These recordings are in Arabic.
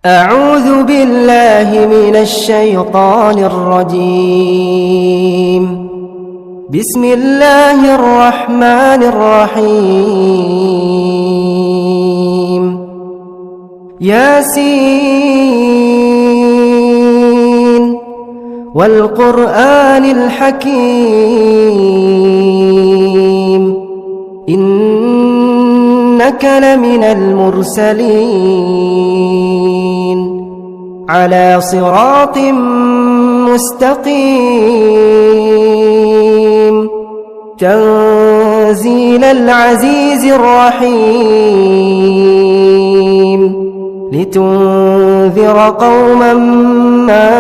أعوذ بالله من الشيطان الرجيم. بسم الله الرحمن الرحيم. ياسين والقرآن الحكيم إنك لمن المرسلين على صراط مستقيم تنزيل العزيز الرحيم لتنذر قوما ما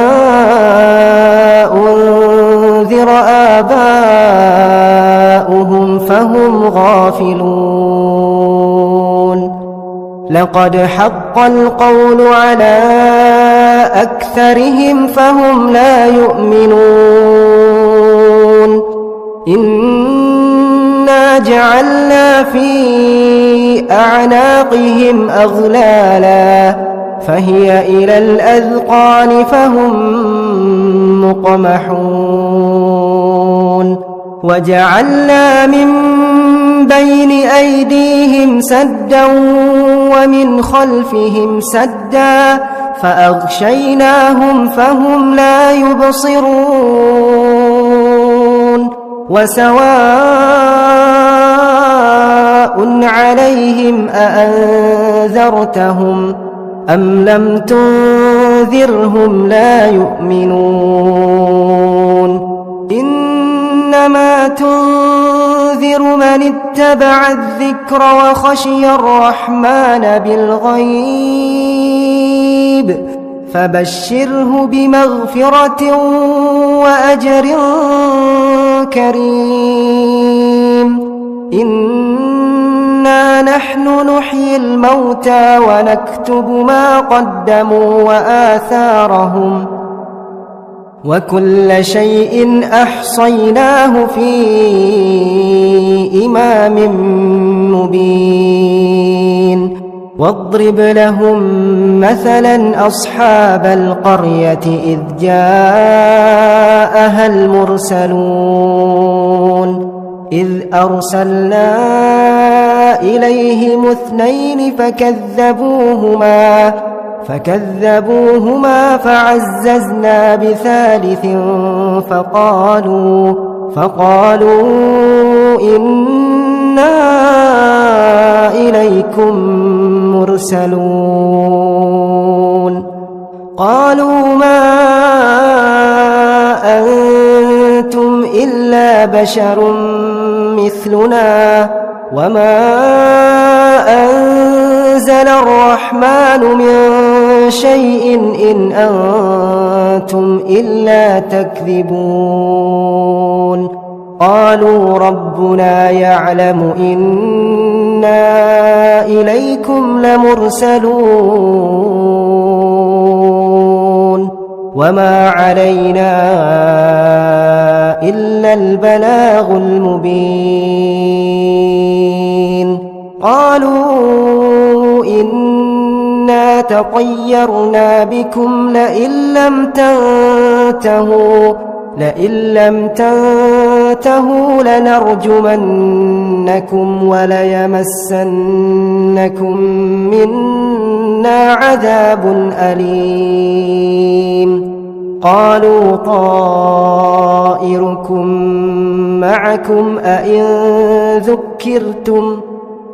أنذر آباؤهم فهم غافلون. لقد حق القول على أكثرهم فهم لا يؤمنون. إنا جعلنا في أعناقهم أغلالا فهي إلى الأذقان فهم مقمحون. وجعلنا من بين أيديهم سدا ومن خلفهم سدا فأغشيناهم فهم لا يبصرون. وسواء عليهم أأنذرتهم أم لم تنذرهم لا يؤمنون. إنما تنذر من اتبع الذكر وخشي الرحمن بالغيب فبشره بمغفرة وأجر كريم. إنا نحن نحيي الموتى ونكتب ما قدموا وآثارهم وكل شيء أحصيناه في إمام مبين. واضرب لهم مثلا أصحاب القرية إذ جاءها المرسلون إذ أرسلنا إليهم اثنين فكذبوهما فعززنا بثالث فقالوا إنا إليكم مرسلون. قالوا ما أنتم إلا بشر مثلنا وما أنزل الرحمن من شيء إن أنتم إلا تكذبون. قالوا ربنا يعلم إنا إليكم لمرسلون وما علينا إلا البلاغ المبين. قالوا إنا تطيرنا بكم لئن لم تنتهوا لنرجمنكم وليمسنكم منا عذاب أليم. قالوا طائركم معكم أئن ذكرتم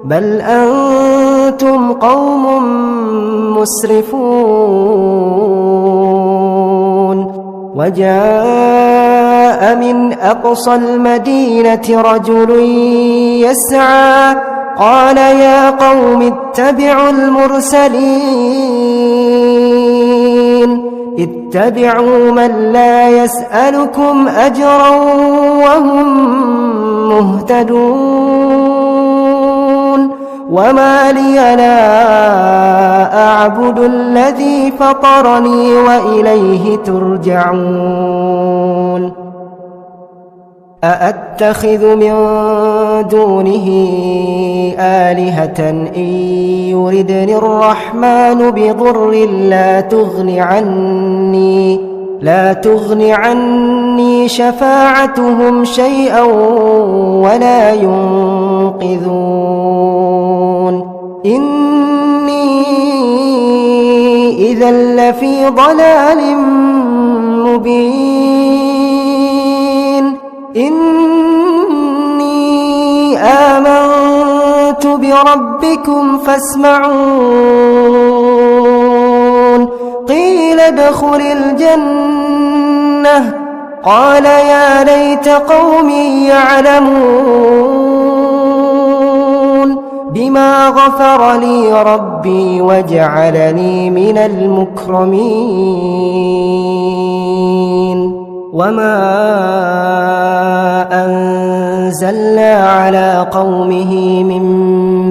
بل أنتم قوم مسرفون. وجاء من أقصى المدينة رجل يسعى قال يا قوم اتبعوا المرسلين اتبعوا من لا يسألكم أجرا وهم مهتدون. وما لي لا أعبد الذي فطرني وإليه ترجعون. أأتخذ من دونه آلهة إن يردني الرحمن بضر لا تغن عني شفاعتهم شيئا ولا ينقذون إني إذا لفي ضلال مبين إني آمنت بربكم فاسمعون قيل ادخل الجنة قال يا ليت قومي يعلمون بما غفر لي ربي وجعلني من المكرمين وما أنزلنا على قومه من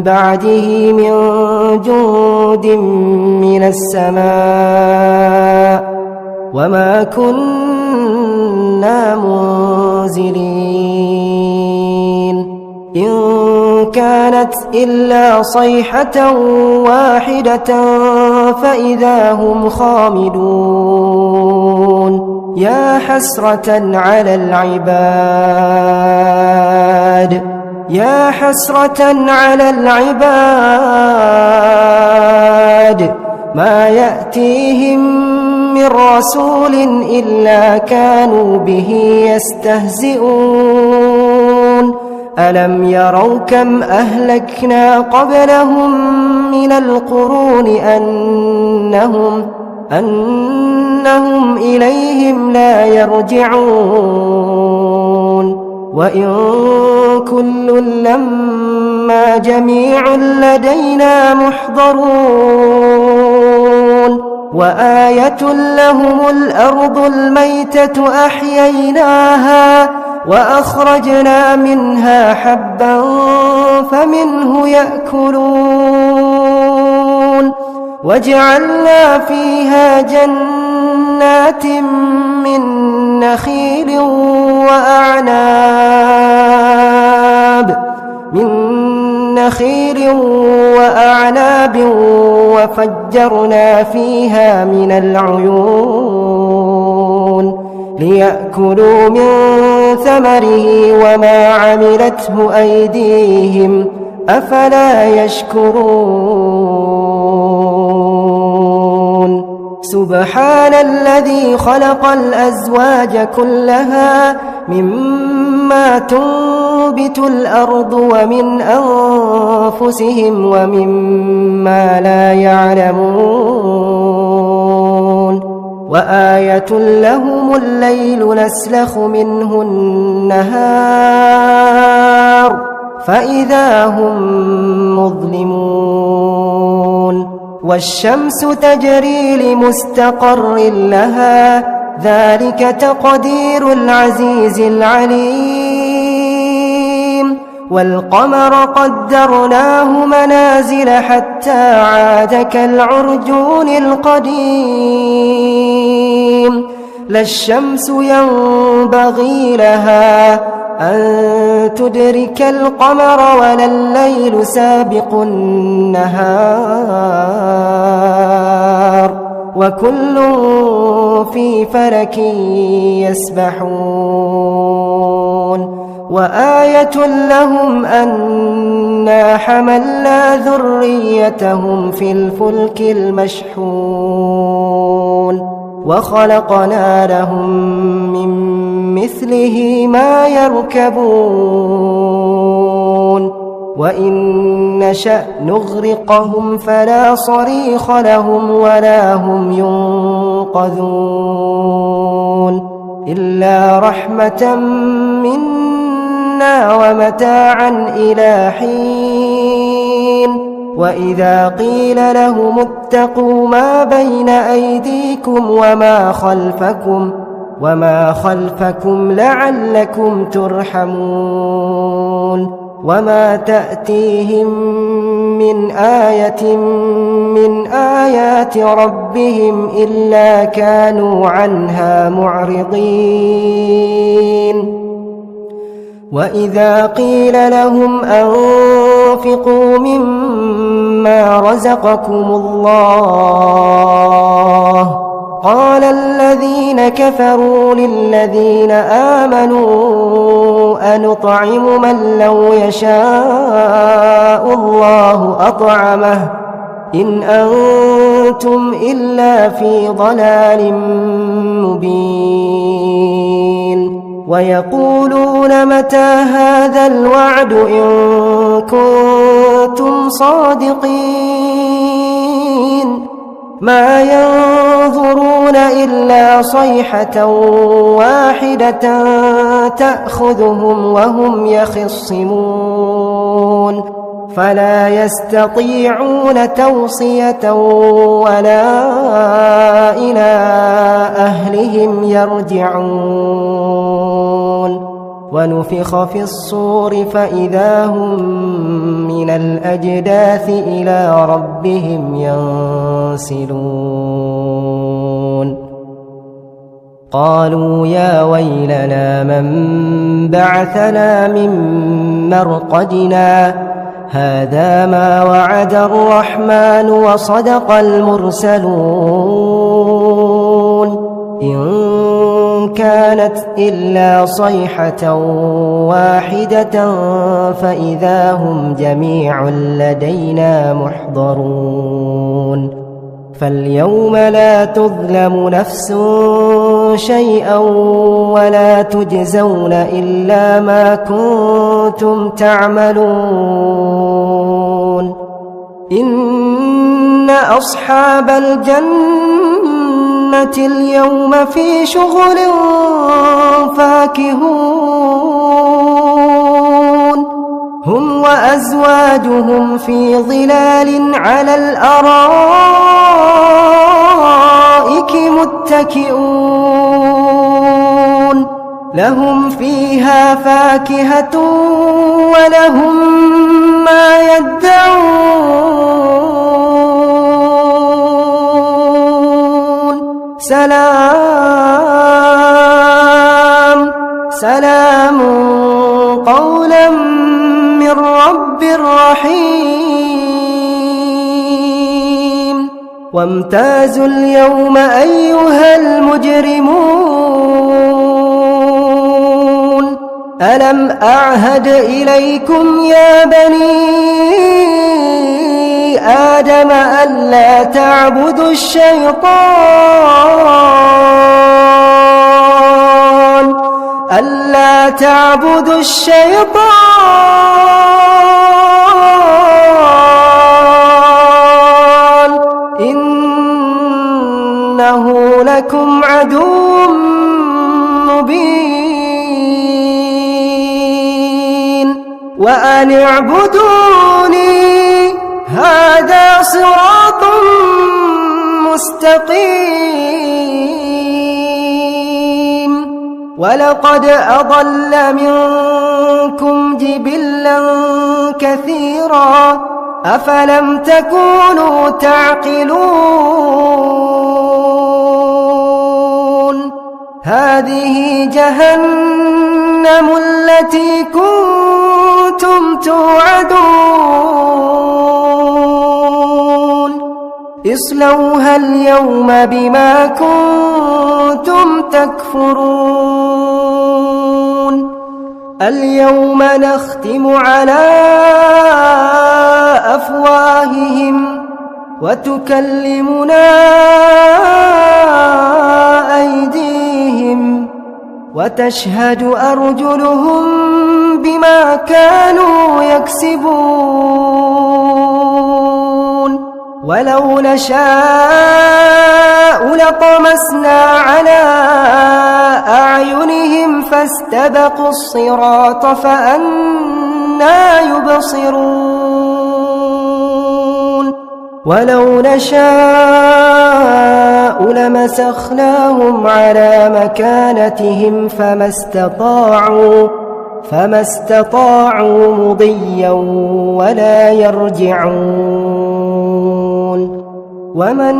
بعده من جند من السماء وما كنا منزلين إن كانت إلا صيحة واحدة فإذا هم خامدون يا حسرة على العباد ما يأتيهم من رسول إلا كانوا به يستهزئون ألم يروا كم أهلكنا قبلهم من القرون أنهم إليهم لا يرجعون وإن كل لما جميع لدينا محضرون وآية لهم الأرض الميتة أحييناها وأخرجنا منها حبا فمنه يأكلون وجعلنا فيها جنات من نخيل وأعناب وفجرنا فيها من العيون ليأكلوا من ثمره وما عملته أيديهم أفلا يشكرون سبحان الذي خلق الأزواج كلها مما تنبت الأرض ومن أنفسهم ومما لا يعلمون وآية لهم الليل نسلخ منه النهار فإذا هم مظلمون والشمس تجري لمستقر لها ذلك تقدير العزيز العليم والقمر قدرناه منازل حتى عاد كالعرجون القديم لا الشمس ينبغي لها أن تدرك القمر ولا الليل سابق النهار وكل في فلك يسبحون وآية لهم أنا حملنا ذريتهم في الفلك المشحون وخلقنا لهم من مثله ما يركبون وإن نشأ نغرقهم فلا صريخ لهم ولا هم ينقذون إلا رحمة منا ومتاعا إلى حين وإذا قيل لهم اتقوا ما بين أيديكم وما خلفكم لعلكم ترحمون وما تأتيهم من آية من آيات ربهم إلا كانوا عنها معرضين وإذا قيل لهم أنفقوا مما رزقكم الله قال الذين كفروا للذين آمنوا أنطعم من لو يشاء الله أطعمه إن أنتم إلا في ضلال مبين ويقولون متى هذا الوعد إن كنتم صادقين ما ينظرون إلا صيحة واحدة تأخذهم وهم يخصمون فلا يستطيعون توصية ولا إلى أهلهم يرجعون ونفخ في الصور فإذا هم من الأجداث إلى ربهم ينسلون قالوا يا ويلنا من بعثنا من مرقدنا هذا ما وعد الرحمن وصدق المرسلون إن كانت إلا صيحة واحدة فإذا هم جميع لدينا محضرون فاليوم لا تظلم نفس شيئا ولا تجزون إلا ما كنتم تعملون إن أصحاب الجنة اليوم في شغل فاكهون هم وأزواجهم في ظلال على الأرائك متكئون لهم فيها فاكهة ولهم ما يدعون سلام سلام قولا من رب رحيم وامتازوا اليوم أيها المجرمون ألم أعهد إليكم يا بني آدم ألا تعبدوا الشيطان ألا تعبدوا الشيطان إنه لكم عدو مبين وأن اعبدوني هذا صراط مستقيم ولقد أضل منكم جبلا كثيرا أفلم تكونوا تعقلون هذه جهنم التي كنتم توعدون اصلوها اليوم بما كنتم تكفرون اليوم نختم على أفواههم وتكلمنا أيديهم وتشهد أرجلهم بما كانوا يكسبون ولو نشاء لطمسنا على أعينهم فاستبقوا الصراط فأنى يبصرون ولو نشاء لمسخناهم على مكانتهم فما استطاعوا مضيا ولا يرجعون ومن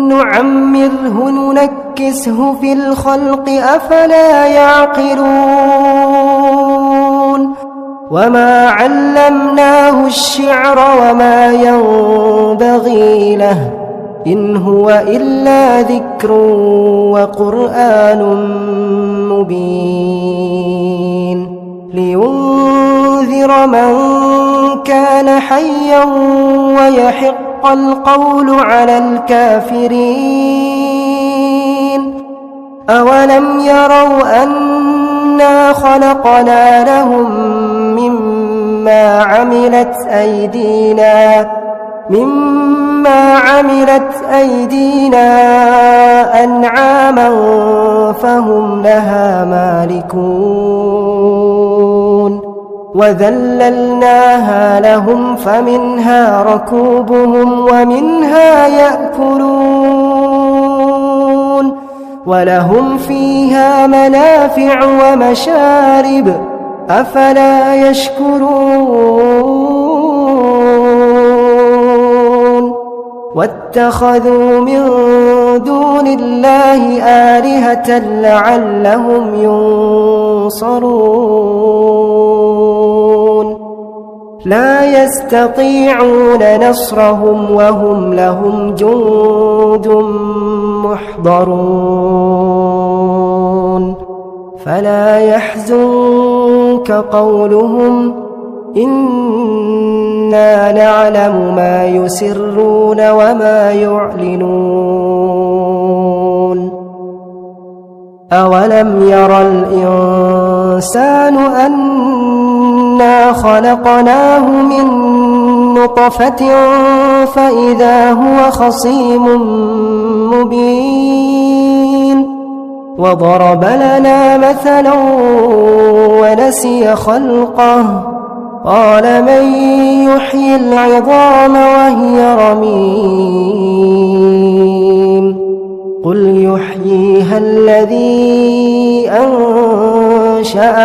نعمره ننكسه في الخلق أفلا يعقلون وما علمناه الشعر وما ينبغي له إن هو إلا ذكر وقرآن مبين لينذر من كان حيا ويحق القول على الكافرين أولم يروا أنا خلقنا لهم مما عملت أيدينا أنعاما فهم لها مالكون وذللناها لهم فمنها ركوبهم ومنها يأكلون ولهم فيها منافع ومشارب أفلا يشكرون واتخذوا من دون الله آلهة لعلهم ينصرون لا يستطيعون نصرهم وهم لهم جند محضرون فلا يحزنك قولهم إنا نعلم ما يسرون وما يعلنون أولم ير الإنسان أنا خلقناه من نطفة فإذا هو خصيم مبين وضرب لنا مثلا ونسي خلقه قال من يحيي العظام وهي رميم قل يحييها الذي أنشأها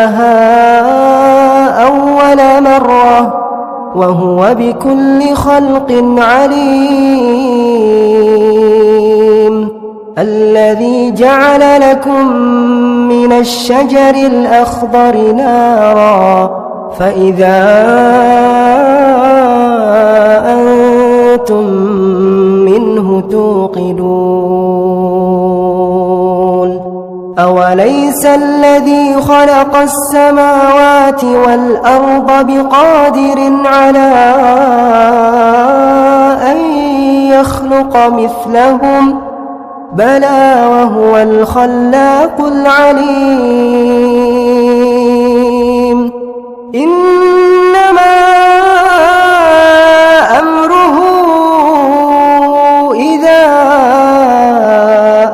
أول مرة وهو بكل خلق عليم الذي جعل لكم من الشجر الأخضر نارا فإذا أنتم منه توقدون أوليس الذي خلق السماوات والأرض بقادر على أن يخلق مثلهم بلى وهو الخلاق العليم إنما أمره إذا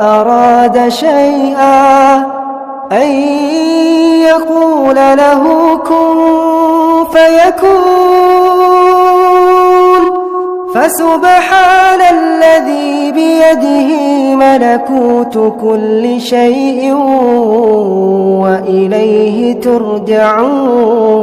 أراد شيئا أن يقول له كن فيكون فسبحان الذي بيده ملكوت كل شيء وإليه ترجعون